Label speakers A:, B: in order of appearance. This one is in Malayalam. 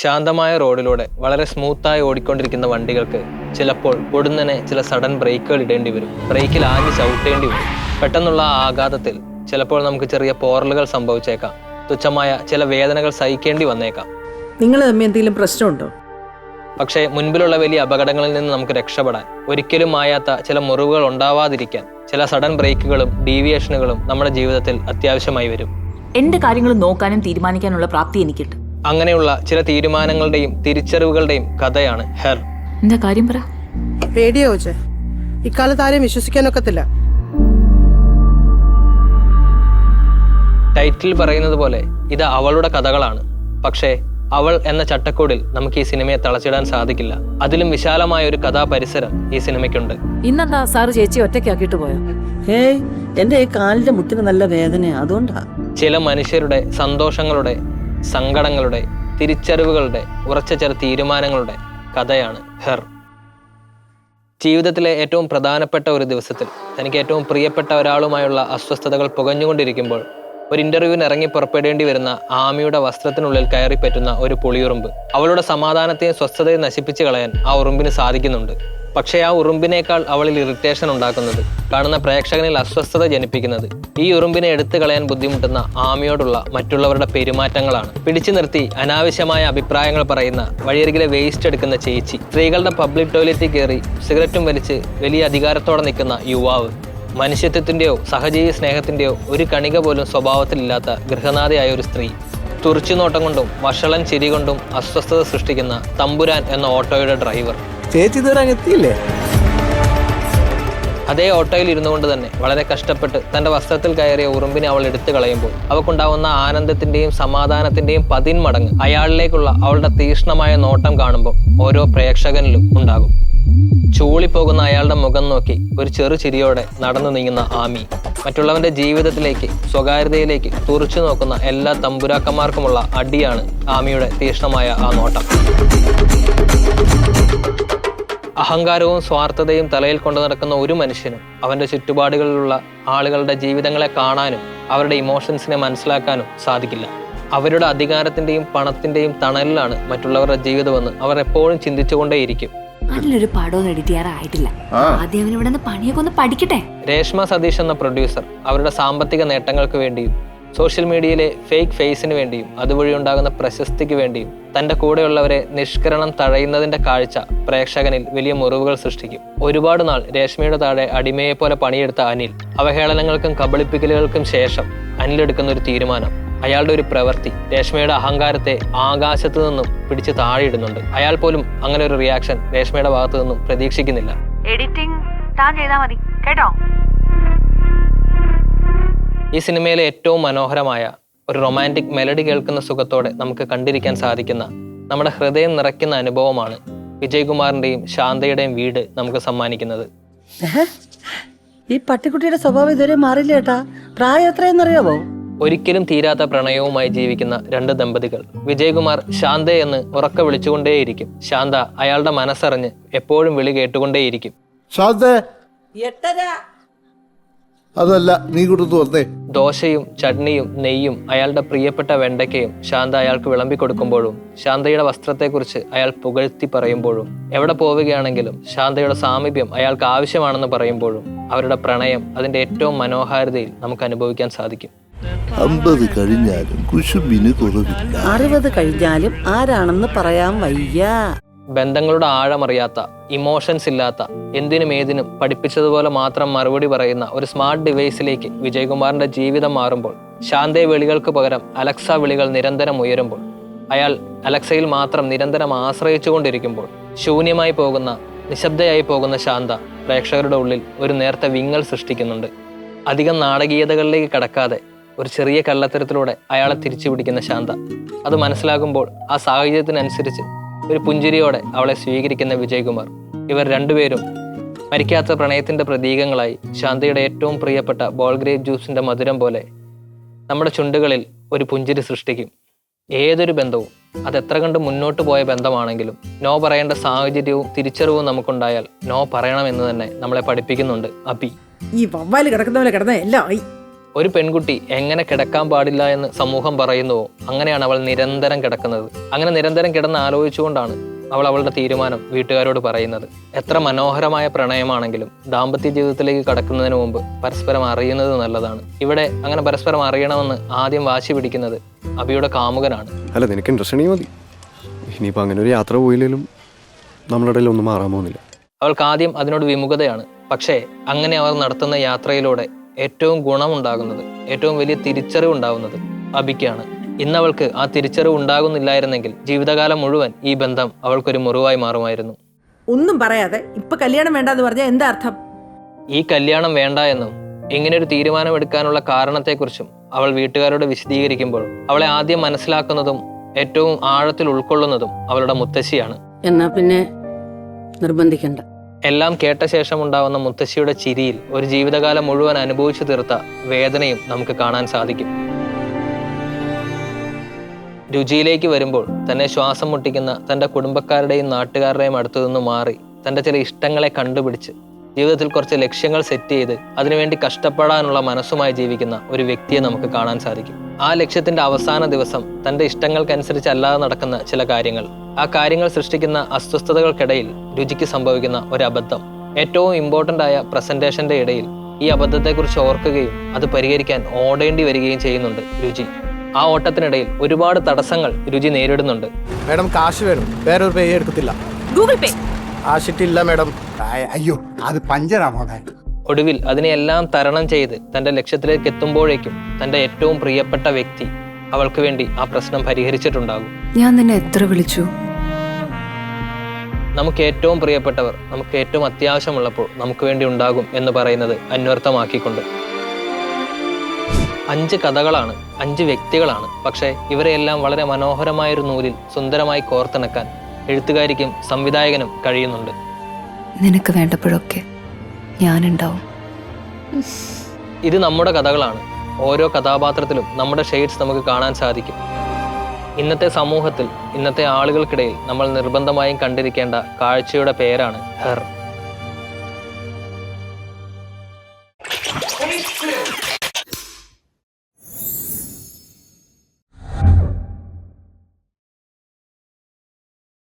A: ശാന്തമായ റോഡിലൂടെ വളരെ സ്മൂത്തായി ഓടിക്കൊണ്ടിരിക്കുന്ന വണ്ടികൾക്ക് ചിലപ്പോൾ പൊടുന്നനെ ചില സഡൻ ബ്രേക്കുകൾ ഇടേണ്ടി വരും. ബ്രേക്കിൽ ആഞ്ഞ് ചവിട്ടേണ്ടി വരും. പെട്ടെന്നുള്ള ആ ആഘാതത്തിൽ ചിലപ്പോൾ നമുക്ക് ചെറിയ പോറലുകൾ സംഭവിച്ചേക്കാം. തുച്ഛമായ ചില വേദനകൾ സഹിക്കേണ്ടി വന്നേക്കാം.
B: നിങ്ങൾ തമ്മിൽ എന്തെങ്കിലും പ്രശ്നമുണ്ടോ?
A: പക്ഷേ മുൻപിലുള്ള വലിയ അപകടങ്ങളിൽ നിന്ന് നമുക്ക് രക്ഷപ്പെടാൻ, ഒരിക്കലും മായാത്ത ചില മുറിവുകൾ ഉണ്ടാവാതിരിക്കാൻ ചില സഡൻ ബ്രേക്കുകളും ഡീവിയേഷനുകളും നമ്മുടെ ജീവിതത്തിൽ അത്യാവശ്യമായി വരും.
C: എന്റെ കാര്യങ്ങൾ നോക്കാനും തീരുമാനിക്കാനുള്ള പ്രാപ്തി എനിക്കുണ്ട്.
A: അങ്ങനെയുള്ള ചില തീരുമാനങ്ങളുടെയും തിരിച്ചറിവുകളുടെയും കഥയാണ് ഹെർ.
C: എന്താ കാര്യം പറ.
D: പേടിയോ കോച്ചേ? ഇക്കാലത്ത് ആരെയും വിശ്വസിക്കാനൊക്കത്തില്ല.
A: ടൈറ്റിൽ പറയുന്നത് പോലെ ഇത് അവളുടെ കഥകളാണ്. പക്ഷേ അവൾ എന്ന ചട്ടക്കൂടിൽ നമുക്ക് ഈ സിനിമയെ തളച്ചിടാൻ സാധിക്കില്ല. അതിലും വിശാലമായ ഒരു കഥാപരിസരം ഈ സിനിമയ്ക്കുണ്ട്.
B: ഇന്നെന്താ സാറ് ചേച്ചി ഒറ്റയ്ക്കാക്കിയിട്ട് പോയോ?
E: ഏയ്, എന്റെ ഈ കാലിന്റെ മുട്ടിന് നല്ല വേദനയാ, അതുകൊണ്ടാ.
A: ചില മനുഷ്യരുടെ സന്തോഷങ്ങളുടെ, സങ്കടങ്ങളുടെ, തിരിച്ചറിവുകളുടെ, ഉറച്ച ചില തീരുമാനങ്ങളുടെ കഥയാണ് ഹെർ. ജീവിതത്തിലെ ഏറ്റവും പ്രധാനപ്പെട്ട ഒരു ദിവസത്തിൽ തനിക്ക് ഏറ്റവും പ്രിയപ്പെട്ട ഒരാളുമായുള്ള അസ്വസ്ഥതകൾ പുകഞ്ഞുകൊണ്ടിരിക്കുമ്പോൾ ഒരു ഇന്റർവ്യൂവിന് ഇറങ്ങി പുറപ്പെടേണ്ടി വരുന്ന ആമിയുടെ വസ്ത്രത്തിനുള്ളിൽ കയറി പറ്റുന്ന ഒരു പുളിയുറുമ്പ് അവളുടെ സമാധാനത്തെയും സ്വസ്ഥതയും നശിപ്പിച്ചു കളയാൻ ആ ഉറുമ്പിന് സാധിക്കുന്നുണ്ട്. പക്ഷേ ആ ഉറുമ്പിനേക്കാൾ അവളിൽ ഇറിറ്റേഷൻ ഉണ്ടാക്കുന്നത്, കാണുന്ന പ്രേക്ഷകനിൽ അസ്വസ്ഥത ജനിപ്പിക്കുന്നത് ഈ ഉറുമ്പിനെ എടുത്തു കളയാൻ ബുദ്ധിമുട്ടുന്ന ആമിയോടുള്ള മറ്റുള്ളവരുടെ പെരുമാറ്റങ്ങളാണ്. പിടിച്ചു നിർത്തി അനാവശ്യമായ അഭിപ്രായങ്ങൾ പറയുന്ന, വഴിയരികിലെ വേസ്റ്റ് എടുക്കുന്ന ചേച്ചി, സ്ത്രീകളുടെ പബ്ലിക് ടോയ്ലറ്റിൽ കയറി സിഗരറ്റും വലിച്ച് വലിയ അധികാരത്തോടെ നിൽക്കുന്ന യുവാവ്, മനുഷ്യത്വത്തിൻ്റെയോ സഹജീവി സ്നേഹത്തിൻ്റെയോ ഒരു കണിക പോലും സ്വഭാവത്തിലില്ലാത്ത ഗൃഹനാഥയായ ഒരു സ്ത്രീ, തുറിച്ചുനോട്ടം കൊണ്ടും വഷളൻ ചിരി കൊണ്ടും അസ്വസ്ഥത സൃഷ്ടിക്കുന്ന തമ്പുരാൻ എന്ന ഓട്ടോയുടെ ഡ്രൈവർ.
F: ചേച്ചി ഇതുവരെ എത്തിയില്ലേ?
A: അതേ ഓട്ടോയിൽ ഇരുന്നു കൊണ്ട് തന്നെ വളരെ കഷ്ടപ്പെട്ട് തൻ്റെ വസ്ത്രത്തിൽ കയറിയ ഉറുമ്പിനെ അവൾ എടുത്തു കളയുമ്പോൾ അവൾക്കുണ്ടാവുന്ന ആനന്ദത്തിൻ്റെയും സമാധാനത്തിൻ്റെയും 10 മടങ്ങ് അയാളിലേക്കുള്ള അവളുടെ തീക്ഷ്ണമായ നോട്ടം കാണുമ്പോൾ ഓരോ പ്രേക്ഷകനിലും ഉണ്ടാകും. ചൂളിപ്പോകുന്ന അയാളുടെ മുഖം നോക്കി ഒരു ചെറു ചിരിയോടെ നടന്നു നീങ്ങുന്ന ആമി, മറ്റുള്ളവന്റെ ജീവിതത്തിലേക്ക്, സ്വകാര്യതയിലേക്ക് തുറച്ചു നോക്കുന്ന എല്ലാ തമ്പുരാക്കന്മാർക്കുമുള്ള അടിയാണ് ആമിയുടെ തീക്ഷ്ണമായ ആ നോട്ടം. അഹങ്കാരവും സ്വാർത്ഥതയും തലയിൽ കൊണ്ടു നടക്കുന്ന ഒരു മനുഷ്യനും അവന്റെ ചുറ്റുപാടുകളിലുള്ള ആളുകളുടെ ജീവിതങ്ങളെ കാണാനും അവരുടെ ഇമോഷൻസിനെ മനസ്സിലാക്കാനും സാധിക്കില്ല. അവരുടെ അധികാരത്തിന്റെയും പണത്തിന്റെയും തണലിലാണ് മറ്റുള്ളവരുടെ ജീവിതമെന്ന് അവർ എപ്പോഴും ചിന്തിച്ചുകൊണ്ടേയിരിക്കും.
C: അതിലൊരു പടവും എഡിറ്റ് ചെയ്യാറായിട്ടില്ല. ആദ്യം അവൻ ഇവിടെ നിന്ന് പണിയൊക്കെ ഒന്ന് പഠിക്കട്ടെ.
A: രേഷ്മ സതീഷ് എന്ന പ്രൊഡ്യൂസർ അവരുടെ സാമ്പത്തിക നേട്ടങ്ങൾക്ക് വേണ്ടിയും സോഷ്യൽ മീഡിയയിലെ ഫേക്ക് ഫേസിന് വേണ്ടിയും അതുവഴി ഉണ്ടാകുന്ന പ്രശസ്തിക്ക് വേണ്ടിയും തൻ്റെ കൂടെയുള്ളവരെ നിഷ്കരണം തഴയുന്നതിന്റെ കാഴ്ച പ്രേക്ഷകനിൽ വലിയ മുറിവുകൾ സൃഷ്ടിക്കും. ഒരുപാട് നാൾ രേഷ്മയുടെ താഴെ അടിമയെ പോലെ പണിയെടുത്ത അനിൽ, അവഹേളനങ്ങൾക്കും കബളിപ്പിക്കലുകൾക്കും ശേഷം അനിലെടുക്കുന്ന ഒരു തീരുമാനം, അയാളുടെ ഒരു പ്രവൃത്തി രേഷ്മയുടെ അഹങ്കാരത്തെ ആകാശത്തു നിന്നും പിടിച്ച് താഴെയിടുന്നുണ്ട്. അയാൾ പോലും അങ്ങനെ ഒരു റിയാക്ഷൻ രേഷ്മയുടെ ഭാഗത്തു നിന്നും പ്രതീക്ഷിക്കുന്നില്ല.
C: എഡിറ്റിംഗ് താൻ ചെയ്താൽ മതി കേട്ടോ.
A: ഈ സിനിമയിലെ ഏറ്റവും മനോഹരമായ ഒരു റൊമാൻറ്റിക് മെലഡി കേൾക്കുന്ന സുഖത്തോടെ നമുക്ക് കണ്ടിരിക്കാൻ സാധിക്കുന്ന, നമ്മുടെ ഹൃദയം നിറയ്ക്കുന്ന അനുഭവമാണ് വിജയകുമാറിന്റെയും ശാന്തയുടെയും വീട് നമുക്ക് സമ്മാനിക്കുന്നത്.
E: ഈ പട്ടിക്കുട്ടിയുടെ സ്വഭാവം ഇതുവരെ മാറില്ല ഏട്ടാ. പ്രായം എത്രയെന്നറിയാവോ?
A: ഒരിക്കലും തീരാത്ത പ്രണയവുമായി ജീവിക്കുന്ന 2 ദമ്പതികൾ. വിജയകുമാർ ശാന്തയെ എന്ന് ഉറക്കെ വിളിച്ചുകൊണ്ടേയിരിക്കും. ശാന്ത അയാളുടെ മനസ്സറിഞ്ഞ് എപ്പോഴും വിളി കേട്ടുകൊണ്ടേയിരിക്കും.
F: അതല്ല, നീ കൊടുത്തു വന്നേ.
A: ദോശയും ചട്നിയും നെയ്യും അയാളുടെ പ്രിയപ്പെട്ട വെണ്ടയ്ക്കയും ശാന്ത അയാൾക്ക് വിളമ്പി കൊടുക്കുമ്പോഴും, ശാന്തയുടെ വസ്ത്രത്തെക്കുറിച്ച് അയാൾ പുകഴ്ത്തി പറയുമ്പോഴും, എവിടെ പോവുകയാണെങ്കിലും ശാന്തയുടെ സാമീപ്യം അയാൾക്ക് ആവശ്യമാണെന്ന് പറയുമ്പോഴും അവരുടെ പ്രണയം അതിന്റെ ഏറ്റവും മനോഹാരിതയിൽ നമുക്ക് അനുഭവിക്കാൻ സാധിക്കും.
F: 50 കഴിഞ്ഞാലും കുശുമ്പിന് കുറവില്ല.
E: 60 കഴിഞ്ഞാലും ആരാണെന്ന് പറയാൻ വയ്യ.
A: ബന്ധങ്ങളുടെ ആഴമറിയാത്ത, ഇമോഷൻസ് ഇല്ലാത്ത, എന്തിനും ഏതിനും പഠിപ്പിച്ചതുപോലെ മാത്രം മറുപടി പറയുന്ന ഒരു സ്മാർട്ട് ഡിവൈസിലേക്ക് വിജയകുമാറിന്റെ ജീവിതം മാറുമ്പോൾ, ശാന്തയെ വിളികൾക്ക് പകരം അലക്സ വിളികൾ നിരന്തരം ഉയരുമ്പോൾ, അയാൾ അലക്സയിൽ മാത്രം നിരന്തരം ആശ്രയിച്ചുകൊണ്ടിരിക്കുമ്പോൾ, ശൂന്യമായി പോകുന്ന, നിശബ്ദയായി പോകുന്ന ശാന്ത പ്രേക്ഷകരുടെ ഉള്ളിൽ ഒരു നേർത്ത വിങ്ങൽ സൃഷ്ടിക്കുന്നുണ്ട്. അധികം നാടകീയതകളിലേക്ക് കടക്കാതെ ഒരു ചെറിയ കള്ളത്തരത്തിലൂടെ അയാളെ തിരിച്ചു പിടിക്കുന്ന ശാന്ത. അത് മനസ്സിലാകുമ്പോൾ ആ സാഹചര്യത്തിനനുസരിച്ച് ഒരു പുഞ്ചിരിയോടെ അവളെ സ്വീകരിക്കുന്ന വിജയകുമാർ. ഇവർ രണ്ടുപേരും മരിക്കാത്ത പ്രണയത്തിന്റെ പ്രതീകങ്ങളായി ശാന്തയുടെ ഏറ്റവും പ്രിയപ്പെട്ട ബോൾ ഗ്രേപ്പ് ജ്യൂസിന്റെ മധുരം പോലെ നമ്മുടെ ചുണ്ടുകളിൽ ഒരു പുഞ്ചിരി സൃഷ്ടിക്കും. ഏതൊരു ബന്ധവും അതെത്ര കണ്ട് മുന്നോട്ട് പോയ ബന്ധമാണെങ്കിലും നോ പറയേണ്ട സാഹചര്യവും തിരിച്ചറിവും നമുക്കുണ്ടായാൽ നോ പറയണമെന്ന് തന്നെ നമ്മളെ പഠിപ്പിക്കുന്നുണ്ട് അബി.
B: ഈ വവ്വാല് കിടക്കുന്നവരെ കിടന്ന എല്ലാം ആയി.
A: ഒരു പെൺകുട്ടി എങ്ങനെ കിടക്കാൻ പാടില്ല എന്ന് സമൂഹം പറയുന്നുവോ അങ്ങനെയാണ് അവൾ നിരന്തരം കിടക്കുന്നത്. അങ്ങനെ നിരന്തരം കിടന്ന് ആലോചിച്ചുകൊണ്ടാണ് അവൾ അവളുടെ തീരുമാനം വീട്ടുകാരോട് പറയുന്നത്. എത്ര മനോഹരമായ പ്രണയമാണെങ്കിലും ദാമ്പത്യ ജീവിതത്തിലേക്ക് കടക്കുന്നതിന് മുമ്പ് പരസ്പരം അറിയുന്നത് നല്ലതാണ്. ഇവിടെ അങ്ങനെ പരസ്പരം അറിയണമെന്ന് ആദ്യം വാശി പിടിക്കുന്നത് അബിയുടെ കാമുകനാണ്.
G: അല്ല, നിനക്ക് ഇൻട്രസ്റ്റ് ഉണ്ടെങ്കിൽ മതി. ഇനിയിപ്പോൾ അങ്ങനെ ഒരു യാത്ര പോയില്ലെങ്കിലും നമ്മുടെ ഇടയിൽ ഒന്നും മാറാൻ പോകുന്നില്ല.
A: അവൾക്ക് ആദ്യം അതിനോട് വിമുഖതയാണ്. പക്ഷേ അങ്ങനെ അവർ നടത്തുന്ന യാത്രയിലൂടെ ഏറ്റവും ഗുണമുണ്ടാകുന്നത്, ഏറ്റവും വലിയ തിരിച്ചറിവുണ്ടാകുന്നത് അബിക്കാണ്. ഇന്നവൾക്ക് ആ തിരിച്ചറിവ് ഉണ്ടാകുന്നില്ലായിരുന്നെങ്കിൽ ജീവിതകാലം മുഴുവൻ ഈ ബന്ധം അവൾക്കൊരു മുറിവായി മാറുമായിരുന്നു.
B: ഒന്നും പറയാതെ ഇപ്പൊ കല്യാണം വേണ്ടെന്ന് പറഞ്ഞാൽ എന്താ അർത്ഥം?
A: ഈ കല്യാണം വേണ്ട എന്നും ഇങ്ങനെയൊരു തീരുമാനമെടുക്കാനുള്ള കാരണത്തെക്കുറിച്ചും അവൾ വീട്ടുകാരോട് വിശദീകരിക്കുമ്പോൾ അവളെ ആദ്യം മനസ്സിലാക്കുന്നതും ഏറ്റവും ആഴത്തിൽ ഉൾക്കൊള്ളുന്നതും അവളുടെ മുത്തശ്ശിയാണ്.
E: എന്നാ പിന്നെ നിർബന്ധിക്കണ്ട.
A: എല്ലാം കേട്ട ശേഷം ഉണ്ടാവുന്ന മുത്തശ്ശിയുടെ ചിരിയിൽ ഒരു ജീവിതകാലം മുഴുവൻ അനുഭവിച്ചു തീർത്ത വേദനയും നമുക്ക് കാണാൻ സാധിക്കും. രുചിയിലേക്ക് വരുമ്പോൾ തന്നെ ശ്വാസം മുട്ടിക്കുന്ന തൻ്റെ കുടുംബക്കാരുടെയും നാട്ടുകാരുടെയും അടുത്തു നിന്ന് മാറി തൻ്റെ ചില ഇഷ്ടങ്ങളെ കണ്ടുപിടിച്ച് ജീവിതത്തിൽ കുറച്ച് ലക്ഷ്യങ്ങൾ സെറ്റ് ചെയ്ത് അതിനുവേണ്ടി കഷ്ടപ്പെടാനുള്ള മനസ്സുമായി ജീവിക്കുന്ന ഒരു വ്യക്തിയെ നമുക്ക് കാണാൻ സാധിക്കും. ആ ലക്ഷ്യത്തിന്റെ അവസാന ദിവസം തൻ്റെ ഇഷ്ടങ്ങൾക്കനുസരിച്ചല്ലാതെ നടക്കുന്ന ചില കാര്യങ്ങൾ, ആ കാര്യങ്ങൾ സൃഷ്ടിക്കുന്ന അസ്വസ്ഥതകൾക്കിടയിൽ രുചിക്ക് സംഭവിക്കുന്ന ഒരു അബദ്ധം, ഏറ്റവും ഇമ്പോർട്ടൻ്റ് ആയ പ്രസന്റേഷന്റെ ഇടയിൽ ഈ അബദ്ധത്തെക്കുറിച്ച് ഓർക്കുകയും അത് പരിഹരിക്കാൻ ഓടേണ്ടി വരികയും ചെയ്യുന്നുണ്ട് രുചി. ആ ഓട്ടത്തിനിടയിൽ ഒരുപാട് തടസ്സങ്ങൾ രുചി നേരിടുന്നുണ്ട്.
H: മാഡം കാശ് വേണം, വേറൊരു പേ എടുക്കത്തില്ല.
C: ഗൂഗിൾ പേ
H: കാശിട്ടില്ല മാഡം.
I: അയ്യോ, അത് പഞ്ചറാ മോനെ.
A: ഒടുവിൽ അതിനെയെല്ലാം തരണം ചെയ്ത് തൻ്റെ ലക്ഷ്യത്തിലേക്ക് എത്തുമ്പോഴേക്കും തൻ്റെ ഏറ്റവും പ്രിയപ്പെട്ട വ്യക്തി അവൾക്ക് വേണ്ടി ആ പ്രശ്നം പരിഹരിച്ചിട്ടുണ്ടാകും.
C: ഞാൻ നിന്നെ എത്ര വിളിച്ചു.
A: നമുക്ക് ഏറ്റവും പ്രിയപ്പെട്ടവർ നമുക്ക് ഏറ്റവും അത്യാവശ്യമുള്ളപ്പോൾ നമുക്ക് വേണ്ടി ഉണ്ടാകും എന്ന് പറയുന്നത് അന്വർത്ഥമാക്കിക്കൊണ്ട് 5 കഥകളാണ്, 5 വ്യക്തികളാണ്. പക്ഷേ ഇവരെയെല്ലാം വളരെ മനോഹരമായൊരു നൂലിൽ സുന്ദരമായി കോർത്തിണക്കാൻ എഴുത്തുകാരിക്കും സംവിധായകനും കഴിയുന്നുണ്ട്.
C: നിനക്ക് വേണ്ടപ്പോഴൊക്കെ ഞാനുണ്ടാവും.
A: ഇത് നമ്മുടെ കഥകളാണ്. ഓരോ കഥാപാത്രത്തിലും നമ്മുടെ ഷെയ്ഡ്സ് നമുക്ക് കാണാൻ സാധിക്കും. ഇന്നത്തെ സമൂഹത്തിൽ, ഇന്നത്തെ ആളുകൾക്കിടയിൽ നമ്മൾ നിർബന്ധമായും കണ്ടിരിക്കേണ്ട കാഴ്ചയുടെ പേരാണ് ഹെർ.